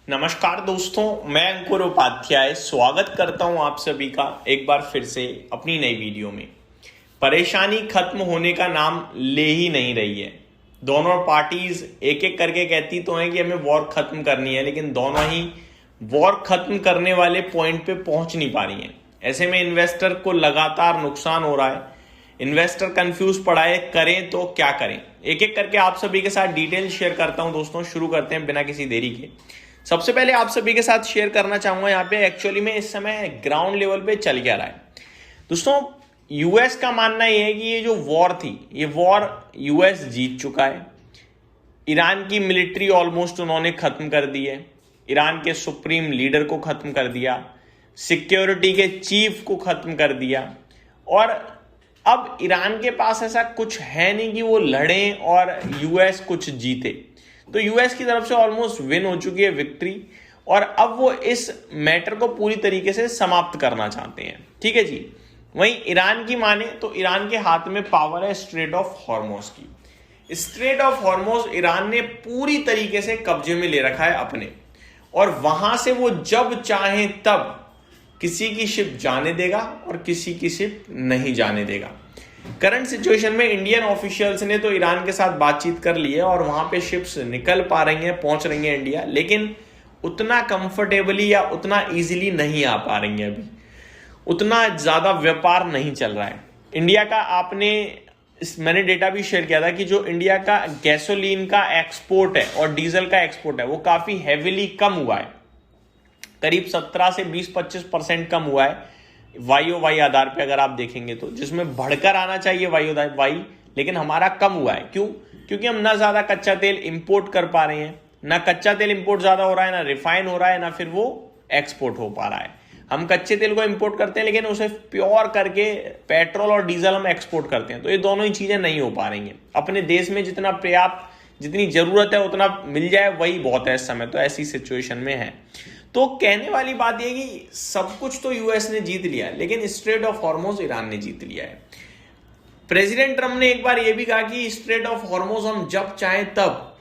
नमस्कार दोस्तों, मैं अंकुर उपाध्याय स्वागत करता हूं आप सभी का एक बार फिर से अपनी नई वीडियो में। परेशानी खत्म होने का नाम ले ही नहीं रही है। दोनों पार्टीज एक एक करके कहती तो हैं कि हमें वॉर खत्म करनी है, लेकिन दोनों ही वॉर खत्म करने वाले पॉइंट पे पहुंच नहीं पा रही हैं। ऐसे में इन्वेस्टर को लगातार नुकसान हो रहा है। इन्वेस्टर कंफ्यूज पड़ा है, करें तो क्या करें। एक एक करके आप सभी के साथ डिटेल शेयर करता हूं दोस्तों। शुरू करते हैं बिना किसी देरी के। सबसे पहले आप सभी के साथ शेयर करना चाहूंगा यहाँ पे एक्चुअली में इस समय ग्राउंड लेवल पे चल क्या रहा है। दोस्तों, यूएस का मानना यह है कि ये जो वॉर थी, ये वॉर यूएस जीत चुका है। ईरान की मिलिट्री ऑलमोस्ट उन्होंने खत्म कर दी है। ईरान के सुप्रीम लीडर को खत्म कर दिया, सिक्योरिटी के चीफ को खत्म कर दिया, और अब ईरान के पास ऐसा कुछ है नहीं कि वो लड़े और यूएस कुछ जीते। तो यूएस की तरफ से ऑलमोस्ट विन हो चुकी है, विक्ट्री, और अब वो इस मैटर को पूरी तरीके से समाप्त करना चाहते हैं। ठीक है जी। वहीं ईरान की माने तो ईरान के हाथ में पावर है स्ट्रेट ऑफ हॉर्मोज की। स्ट्रेट ऑफ हॉर्मोज ईरान ने पूरी तरीके से कब्जे में ले रखा है अपने, और वहां से वो जब चाहे तब किसी की शिप जाने देगा और किसी की शिप नहीं जाने देगा। करंट सिचुएशन में इंडियन ऑफिशियल्स ने तो ईरान के साथ बातचीत कर ली है और वहां पे शिप्स निकल पा रही हैं, पहुंच रही हैं इंडिया, लेकिन उतना कंफर्टेबली या उतना इजीली नहीं आ पा रही हैं। अभी उतना ज्यादा व्यापार नहीं चल रहा है इंडिया का। मैंने डेटा भी शेयर किया था कि जो इंडिया का गैसोलीन का एक्सपोर्ट है और डीजल का एक्सपोर्ट है वो काफी हैविली कम हुआ है। करीब 17 से 20-25% कम हुआ है वाई आधार पे अगर आप देखेंगे तो, जिसमें बढ़कर आना चाहिए वाई, लेकिन हमारा कम हुआ है। क्यों? क्योंकि हम ना ज्यादा कच्चा तेल इंपोर्ट कर पा रहे हैं, ना कच्चा तेल इंपोर्ट ज्यादा हो रहा है, ना रिफाइन हो रहा है, ना फिर वो एक्सपोर्ट हो पा रहा है। हम कच्चे तेल को इंपोर्ट करते हैं लेकिन उसे प्योर करके पेट्रोल और डीजल हम एक्सपोर्ट करते हैं, तो ये दोनों ही चीजें नहीं हो पा रही हैं। अपने देश में जितना पर्याप्त, जितनी जरूरत है उतना मिल जाए वही बहुत है इस समय, तो ऐसी सिचुएशन में है। तो कहने वाली बात यह कि सब कुछ तो यूएस ने जीत लिया, लेकिन स्ट्रेट ऑफ हॉर्मोज ईरान ने जीत लिया है। प्रेसिडेंट ट्रम्प ने एक बार यह भी कहा कि स्ट्रेट ऑफ हॉर्मोज हम जब चाहें तब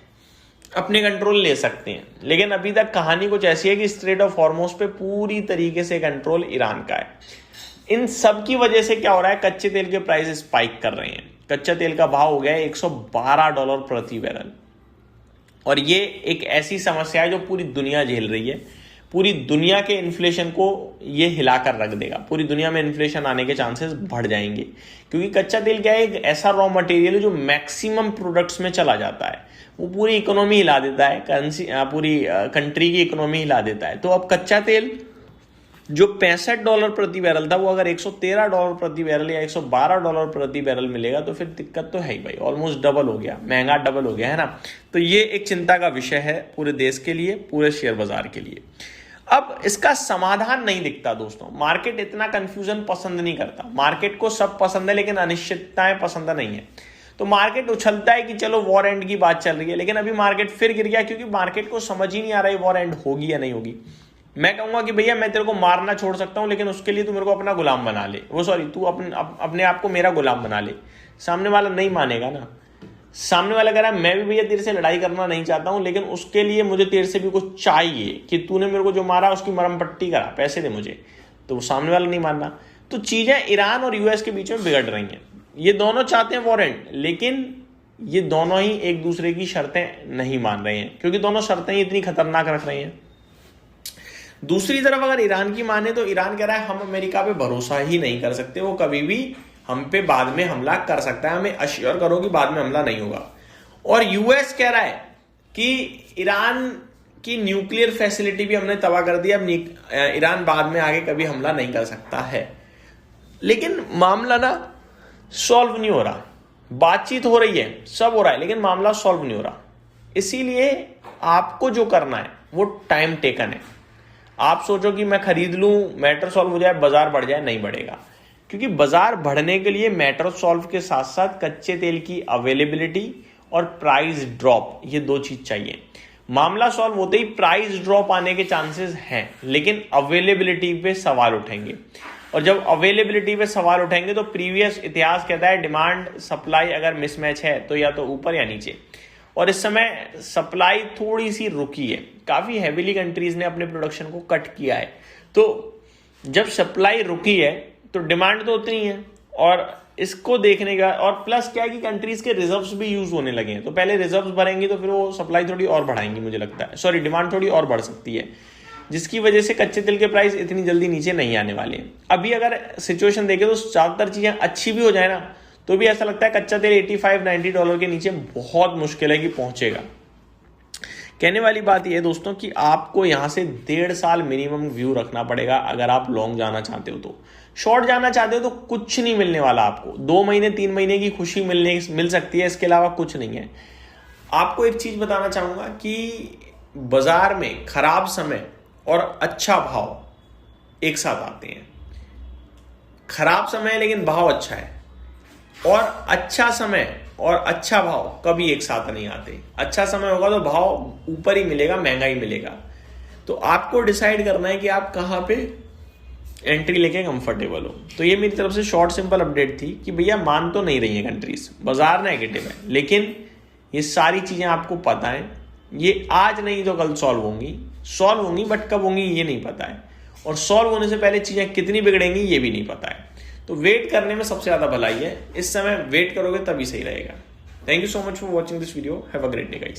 अपने कंट्रोल ले सकते हैं, लेकिन अभी तक कहानी कुछ ऐसी है कि स्ट्रेट ऑफ हॉर्मोज पे पूरी तरीके से कंट्रोल ईरान का है। इन सब की वजह से क्या हो रहा है, कच्चे तेल के प्राइस स्पाइक कर रहे हैं। कच्चा तेल का भाव हो गया है $112 प्रति बैरल, और ये एक ऐसी समस्या है जो पूरी दुनिया झेल रही है। पूरी दुनिया के इन्फ्लेशन को ये हिलाकर रख देगा। पूरी दुनिया में इन्फ्लेशन आने के चांसेस बढ़ जाएंगे, क्योंकि कच्चा तेल क्या है, एक ऐसा रॉ मटेरियल है जो मैक्सिमम प्रोडक्ट्स में चला जाता है। वो पूरी इकोनॉमी हिला देता है, पूरी कंट्री की इकोनॉमी हिला देता है। तो अब कच्चा तेल जो $65 प्रति बैरल था, वो अगर $113 प्रति बैरल या $112 प्रति बैरल मिलेगा तो फिर दिक्कत तो है ही भाई। ऑलमोस्ट डबल हो गया, महंगा डबल हो गया है ना। तो ये एक चिंता का विषय है पूरे देश के लिए, पूरे शेयर बाजार के लिए। अब इसका समाधान नहीं दिखता दोस्तों। मार्केट इतना कंफ्यूजन पसंद नहीं करता। मार्केट को सब पसंद है लेकिन अनिश्चितताएं पसंद नहीं है। तो मार्केट उछलता है कि चलो वॉर एंड की बात चल रही है, लेकिन अभी मार्केट फिर गिर गया, क्योंकि मार्केट को समझ ही नहीं आ रहा है वॉर एंड होगी या नहीं होगी। मैं कहूंगा कि भैया मैं तेरे को मारना छोड़ सकता हूं, लेकिन उसके लिए तू मेरे को अपना गुलाम बना ले। तू अपने आप को मेरा गुलाम बना ले। सामने वाला नहीं मानेगा ना। सामने वाला कह रहा है मैं भी भैया तेरे से लड़ाई करना नहीं चाहता हूं, लेकिन उसके लिए मुझे तेरे से भी कुछ चाहिए कि तूने मेरे को जो मारा उसकी मरहम पट्टी करा, पैसे दे मुझे। तो सामने वाला नहीं मानना। तो चीजें ईरान और यूएस के बीच में बिगड़ रही हैं। ये दोनों चाहते हैं वॉर एंड, लेकिन ये दोनों ही एक दूसरे की शर्तें नहीं मान रहे हैं, क्योंकि दोनों शर्तें ही इतनी खतरनाक रख रहे हैं। दूसरी तरफ अगर ईरान की माने तो ईरान कह रहा है हम अमेरिका पे भरोसा ही नहीं कर सकते, वो कभी भी हम पे बाद में हमला कर सकता है, हमें अश्योर करो कि बाद में हमला नहीं होगा। और यूएस कह रहा है कि ईरान की न्यूक्लियर फैसिलिटी भी हमने तबाह कर दी, अब ईरान बाद में आगे कभी हमला नहीं कर सकता है। लेकिन मामला ना सॉल्व नहीं हो रहा। बातचीत हो रही है, सब हो रहा है, लेकिन मामला सॉल्व नहीं हो रहा। इसीलिए आपको जो करना है वो टाइम टेकन है। आप सोचो कि मैं खरीद लूं, मैटर सॉल्व हो जाए, बाजार बढ़ जाए, नहीं बढ़ेगा। क्योंकि बाजार बढ़ने के लिए मैटर सॉल्व के साथ साथ कच्चे तेल की अवेलेबिलिटी और प्राइस ड्रॉप, ये दो चीज चाहिए। मामला सॉल्व होते ही प्राइस ड्रॉप आने के चांसेस हैं, लेकिन अवेलेबिलिटी पे सवाल उठेंगे। और जब अवेलेबिलिटी पे सवाल उठेंगे तो प्रीवियस इतिहास कहता है डिमांड सप्लाई अगर मिसमैच है तो या तो ऊपर या नीचे। और इस समय सप्लाई थोड़ी सी रुकी है, काफी हैवीली कंट्रीज ने अपने प्रोडक्शन को कट किया है। तो जब सप्लाई रुकी है तो डिमांड तो उतनी है, और इसको देखने का, और प्लस क्या है कि कंट्रीज के रिजर्व्स भी यूज होने लगे हैं, तो पहले रिजर्व्स भरेंगे तो फिर वो सप्लाई थोड़ी और बढ़ाएंगी, मुझे लगता है, सॉरी डिमांड थोड़ी और बढ़ सकती है, जिसकी वजह से कच्चे तेल के प्राइस इतनी जल्दी नीचे नहीं आने वाले हैं। अभी अगर सिचुएशन देखें तो ज्यादातर चीजें अच्छी भी हो जाए ना, तो भी ऐसा लगता है कच्चा तेल $85-90 के नीचे बहुत मुश्किल है कि पहुंचेगा। कहने वाली बात यह है दोस्तों कि आपको यहां से 1.5 साल मिनिमम व्यू रखना पड़ेगा अगर आप लॉन्ग जाना चाहते हो। तो शॉर्ट जाना चाहते हो तो कुछ नहीं मिलने वाला आपको, 2 महीने 3 महीने की खुशी मिल सकती है, इसके अलावा कुछ नहीं है। आपको एक चीज बताना चाहूंगा कि बाजार में खराब समय और अच्छा भाव एक साथ आते हैं। खराब समय है लेकिन भाव अच्छा है, और अच्छा समय और अच्छा भाव कभी एक साथ नहीं आते। अच्छा समय होगा तो भाव ऊपर ही मिलेगा, महंगा ही मिलेगा। तो आपको डिसाइड करना है कि आप कहां पे एंट्री लेके कंफर्टेबल हो। तो ये मेरी तरफ से शॉर्ट सिंपल अपडेट थी कि भैया मान तो नहीं रही है कंट्रीज, बाजार नेगेटिव है, लेकिन ये सारी चीजें आपको पता है, ये आज नहीं तो कल सॉल्व होंगी, बट कब होंगी ये नहीं पता है, और सॉल्व होने से पहले चीजें कितनी बिगड़ेंगी ये भी नहीं पता है। तो वेट करने में सबसे ज्यादा भलाई है, इस समय वेट करोगे तभी सही रहेगा। Thank you so much for watching this video, have a great day guys.